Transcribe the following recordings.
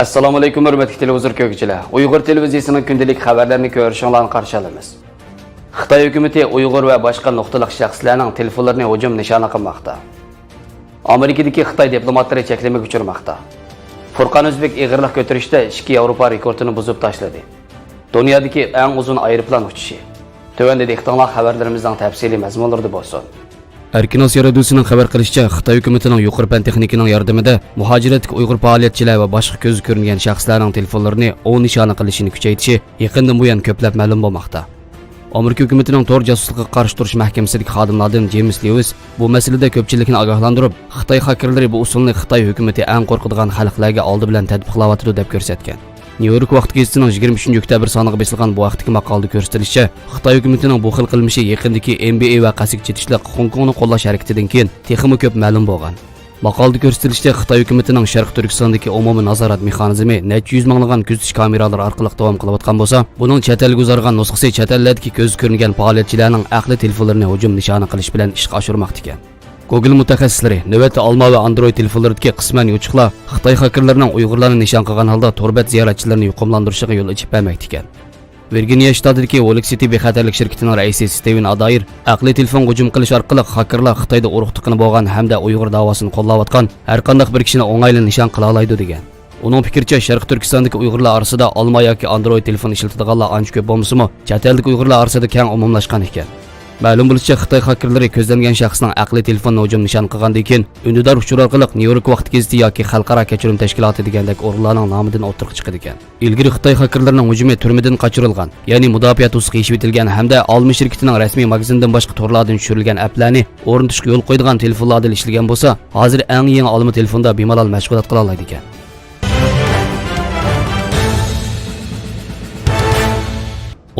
Assalomu alaykum hurmatli televizor ko'ruvchilar. Uyg'ur televiziyasining kundalik xabarlarini ko'rishinglarni qarshi olamiz. Xitoy hukumati Uyg'ur va boshqa nuqtaliq shaxslarning telefonlarini hujum nishoni qilmoqda. Amerikadagi Xitoy diplomatlari cheklamaga uchirmoqda. Furqan O'zbek ig'irlik ko'tarishda 2 Yevropa rekordini buzib tashladi. Dunyodagi eng uzun aeroplan uchishi. Tövəndəki iqtidorlar xabarlarimizning tafsili mazmunlarida bo'lsin. Erkin Osiyo radiosuning xabar qilishicha, Xitoy hukumatining yuqori fan texnikining yordamida muhojiratga Uyg'ur faoliyatchilar va boshqa ko'z ko'ringan shaxslarning telefonlarini nishoni qilishini kuchaytirishi yaqindan buyon ko'plab ma'lum bo'lmoqda. Amerika hukumatining tor josuslikka qarshi turish mahkamasidagi xodimlardan James Lewis bu masalada ko'pchilikni ogohlantirib, Xitoy hakerlari bu usulni Xitoy hukumati eng qo'rqadigan xalqlarga oldi bilan tatbiqlayotdi deb ko'rsatgan. New York vaqt gazetining 23 oktyabr soniga besilgan bu vaqtdagi maqolada ko'rsatilishicha, Xitoy hukumatining bu xil qilmishi yaqindagi NBA va qasik chetishliq Hong Kongni qo'llash harakatidan keyin texmi ko'p ma'lum bo'lgan. Maqolada ko'rsatilishicha, Xitoy hukumatining Sharq Turkistondagi umumiy nazorat mexanizmi necha yuz minglagan kuzatish kameralari orqali davom qilayotgan bo'lsa, buning chet elga uzargan nusxasi chet ellardagi ko'z ko'ringan faoliyatchilarning aqli telefonlarini hujum nishoni qilish bilan ishga oshirmoqda ekan. Google mutaxassislari navbatda Alma va Android telefonlaridagi qisman yuchuqlar Xitoy hakerlarining Uyg'urlarni nishon qilgan holda torbat ziyoratchilarini yuqumlantirishiga yo'l ochib bermoqda ekan. Virginia shtatidagi Wall City bexatarlik shirkatining raisi Steven Adair aqliy telefon hujum qilish orqali hakerlar Xitoyda urug' tiqini bo'lgan hamda Uyg'ur davosini qo'llayotgan har qanday bir kishini o'ng'ayli nishon qila oladi degan. Uning fikricha, Sharq Turkistondagi Uyg'urlar orasida Alma yoki Android telefon ishlatadiganlar ancha ko'p bo'lsa-mu, chet eldagi Uyg'urlar orasida keng umumlashgan ekan. Ma'lum bo'lishicha, Xitoy hakerlari ko'zlangan shaxsning aqliy telefonini hujum nishon qilgandan keyin undidor uchur orqali New York vaqt gazeti yoki xalqaro kechirim tashkiloti degandek o'rinlarning nomidan o'tirib chiqadi ekan. Ilgari Xitoy hakerlarining hujumi turmadan qochirilgan, ya'ni mudofaa to'siqi yechib etilgan hamda Alma shirkatining rasmiy magazindan boshqa torlardan tushirilgan applarni o'rnatishga yo'l qo'ydigan telefonlarda ishlagan bo'lsa, hozir eng yangi Alma telefonda bemalol mashg'ulot qila oladi ekan.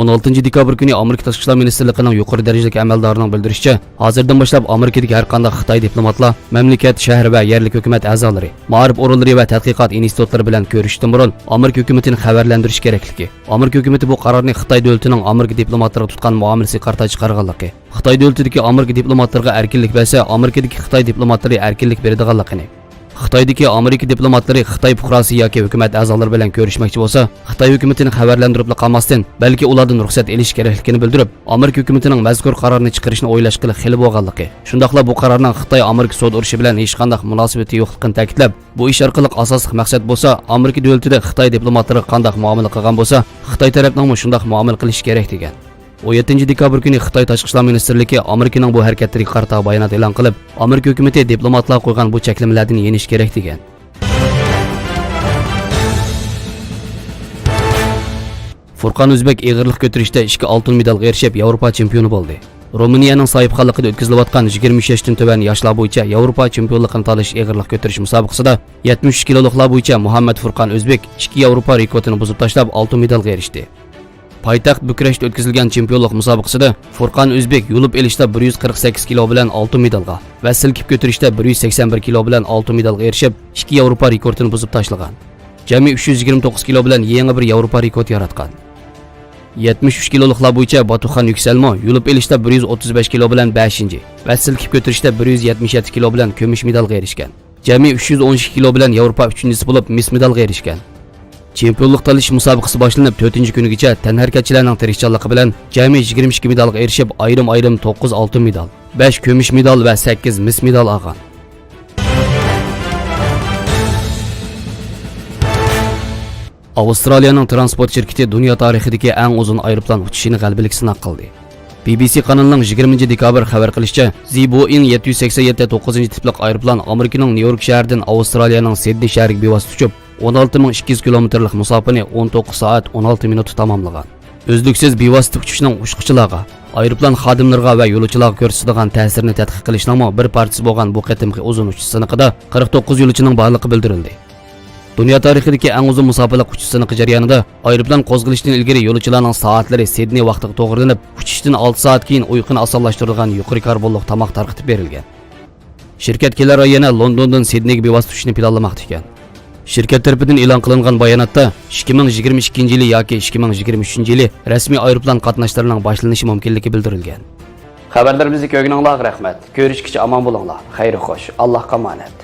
16 dekabr kuni Amerika Tashqi ishlar ministrligining yuqori darajadagi amaldorining bildirishicha, hozirdan boshlab Amerikadagi har qanday Xitoy diplomatlar, mamlakat, shahar va yerlik hukumat a'zolari, ma'rif o'rinlari va tadqiqot institutlari bilan ko'rishishdan burun Amerika hukumatini xabarlantirish kerakligi. Amerika hukumati bu qarorni Xitoy davlatining Amerika diplomatlariga tutgan muomalasi qarta chiqarganligi, Xitoy davlatidagi Amerika diplomatlariga erkinlik bersa, Amerikadagi Xitoy diplomatlari erkinlik beradiganligini, Xitoydagi Amerika diplomatlari Xitoy fuqarosi yoki hukumat a'zolari bilan ko'rishmoqchi bo'lsa, Xitoy hukumatini xabarlantirib qolmasdan, balki ulardan ruxsat olish kerakligini bildirib, Amerika hukumatining mazkur qarorni chiqarishni o'ylashga xili bo'lganligi. Shundaqla bu qarorning Xitoy Amerika sud urushi bilan hech qanday munosabati yo'qligini ta'kidlab, bu ish orqali asosiy maqsad bo'lsa, Amerika davlatida Xitoy diplomatlari qanday muomala qilgan bo'lsa, Xitoy tarafining shunday muomala qilish kerak degan. 17 dekabr kuni Xitoy Tashqi ishlar ministrligi Amerikaning bu harakatlariga qarata bayonot e'lon qilib, Amerika hukumati diplomatlar qo'ygan bu cheklamalardan yenish kerak degan. Furqan O'zbek ig'irlik ko'tarishda 2 oltin medalga erishib, Yevropa chempioni bo'ldi. Ruminiyaning sohibxonligida o'tkazilayotgan 23 yoshdan tuban yoshlar bo'yicha Yevropa chempionligini tanlash ig'irlik ko'tarish musobaqasida 73 kiloliklar bo'yicha Muhammad Furqan O'zbek 2 Yevropa rekordini buzib tashlab, oltin medalga erishdi. Poytaxt Bukureshda o'tkazilgan chempionlik musobaqasida Furqan O'zbek yulib elishda 148 kilo bilan oltin medalga va silkib ko'tarishda 181 kilo bilan oltin medalga erishib, 2 Yevropa rekordini buzib tashlagan. Jami 329 kilo bilan yangi bir Yevropa rekord yaratgan. 73 kiloliklar bo'yicha Batuxan Yuksalmo yulib elishda 135 kilo bilan 5-chi va silkib ko'tarishda 177 kilo bilan kumush medalga erishgan. Jami 312 kilo bilan Yevropa 3-chisi bo'lib mis medalga erishgan. Chempionlik tanlash musobaqasi boshlanib 4-kunigacha tanharkatchilarning tirishchanligi bilan jami 22 medalga erishib, ayrim-ayrim 9 oltin medal, 5 kumush medal va 8 mis medal olgan. Avstraliyaning transport shirkati dunyo tarixidagi eng uzun aeroplan uchishini g'alabalik sinab qildi. BBC kanalining 20 dekabr xabar qilishicha, Boeing 787-9-tiplik aeroplan Amerikaning New York shahridan Avstraliyaning Sidney shahriga bevosita uchib, 16200 kilometrlik masofani 19 soat 16 minutda tamomlagan. O'zluksiz bevosita uchishning uchiqchilarga, aeroplan xodimlariga va yo'lovchilarga ko'rsatadigan ta'sirini tadqiq qilishning bir parchasi bo'lgan bu qatimki uzun uchish siniqida 49 yo'lovchining borligi bildirildi. Dunyo tarixidagi eng uzun musofalar uchish siniqi jarayonida aeroplan qo'zg'alishdan ilgari yo'lovchilarning soatlari Sidney vaqtiga to'g'rilanib, uchishdan 6 soat keyin uyquni osonlashtirilgan yuqori karbonli tomoq tarqatib berilgan. Shirkat kelar oy yana Londondan Sidneyga bevosita uchishni planlamoqda ekan. Shirkat tarafidan e'lon qilingan bayonotda 2022 yil yoki 2023 yil rasmiy aeroplan qatnashlarining boshlanishi mumkinligi bildirilgan. Xabarlarimizni ko'rganingizga rahmat. Ko'rishguncha omon bo'linglar. Xayr xo'sh. Allohga omonat.